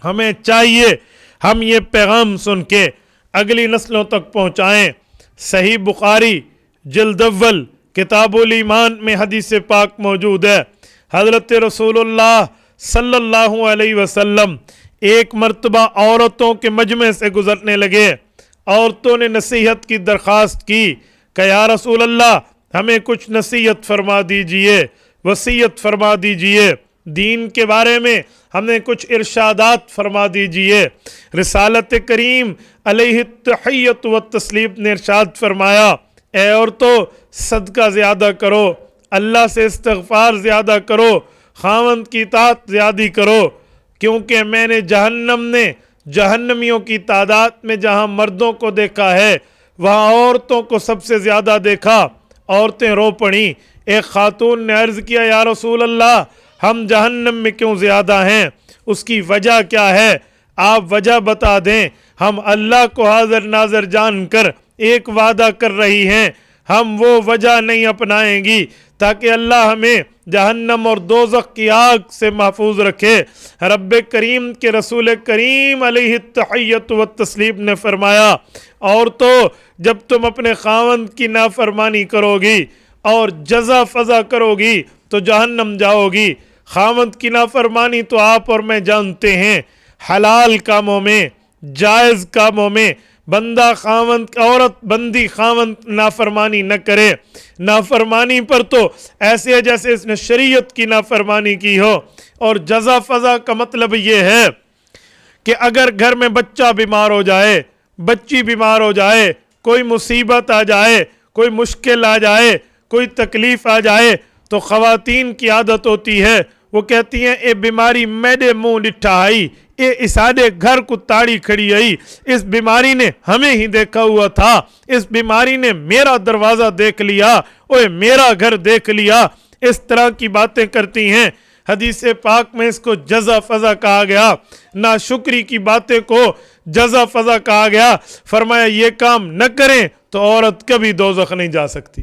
ہمیں چاہیے ہم یہ پیغام سن کے اگلی نسلوں تک پہنچائیں۔ صحیح بخاری جلد اول کتاب الایمان میں حدیث پاک موجود ہے۔ حضرت رسول اللہ صلی اللہ علیہ وسلم ایک مرتبہ عورتوں کے مجمع سے گزرنے لگے۔ عورتوں نے نصیحت کی درخواست کی کہ یا رسول اللہ ہمیں کچھ نصیحت فرما دیجئے، وصیت فرما دیجئے، دین کے بارے میں ہمیں کچھ ارشادات فرما دیجئے۔ رسالت کریم علیہ التحیۃ والتسلیم نے ارشاد فرمایا، اے عورتوں صدقہ زیادہ کرو، اللہ سے استغفار زیادہ کرو، خاوند کی اطاعت زیادہ کرو، کیونکہ میں نے جہنمیوں کی تعداد میں جہاں مردوں کو دیکھا ہے وہاں عورتوں کو سب سے زیادہ دیکھا۔ عورتیں رو پڑیں۔ ایک خاتون نے عرض کیا، یا رسول اللہ ہم جہنم میں کیوں زیادہ ہیں؟ اس کی وجہ کیا ہے؟ آپ وجہ بتا دیں۔ ہم اللہ کو حاضر ناظر جان کر ایک وعدہ کر رہی ہیں، ہم وہ وجہ نہیں اپنائیں گی تاکہ اللہ ہمیں جہنم اور دوزخ کی آگ سے محفوظ رکھے۔ رب کریم کے رسول کریم علیہ التحیۃ والتسلیم نے فرمایا، عورتوں جب تم اپنے خاوند کی نافرمانی کرو گی اور جزا فضا کرو گی تو جہنم جاؤ گی۔ خاوند کی نافرمانی تو آپ اور میں جانتے ہیں، حلال کاموں میں، جائز کاموں میں بندہ خاوند، عورت بندی خاوند نافرمانی نہ کرے۔ نافرمانی پر تو ایسے جیسے اس نے شریعت کی نافرمانی کی ہو۔ اور جزا فضا کا مطلب یہ ہے کہ اگر گھر میں بچہ بیمار ہو جائے، بچی بیمار ہو جائے، کوئی مصیبت آ جائے، کوئی مشکل آ جائے، کوئی تکلیف آ جائے تو خواتین کی عادت ہوتی ہے، وہ کہتی ہیں اے بیماری میڈے منہ ڈٹھا آئی، اے اساڈے گھر کو تاڑی کھڑی آئی، اس بیماری نے ہمیں ہی دیکھا ہوا تھا، اس بیماری نے میرا دروازہ دیکھ لیا، اوے میرا گھر دیکھ لیا، اس طرح کی باتیں کرتی ہیں۔ حدیث پاک میں اس کو جزا فضا کہا گیا، ناشکری کی باتیں کو جزا فضا کہا گیا۔ فرمایا یہ کام نہ کریں تو عورت کبھی دوزخ نہیں جا سکتی۔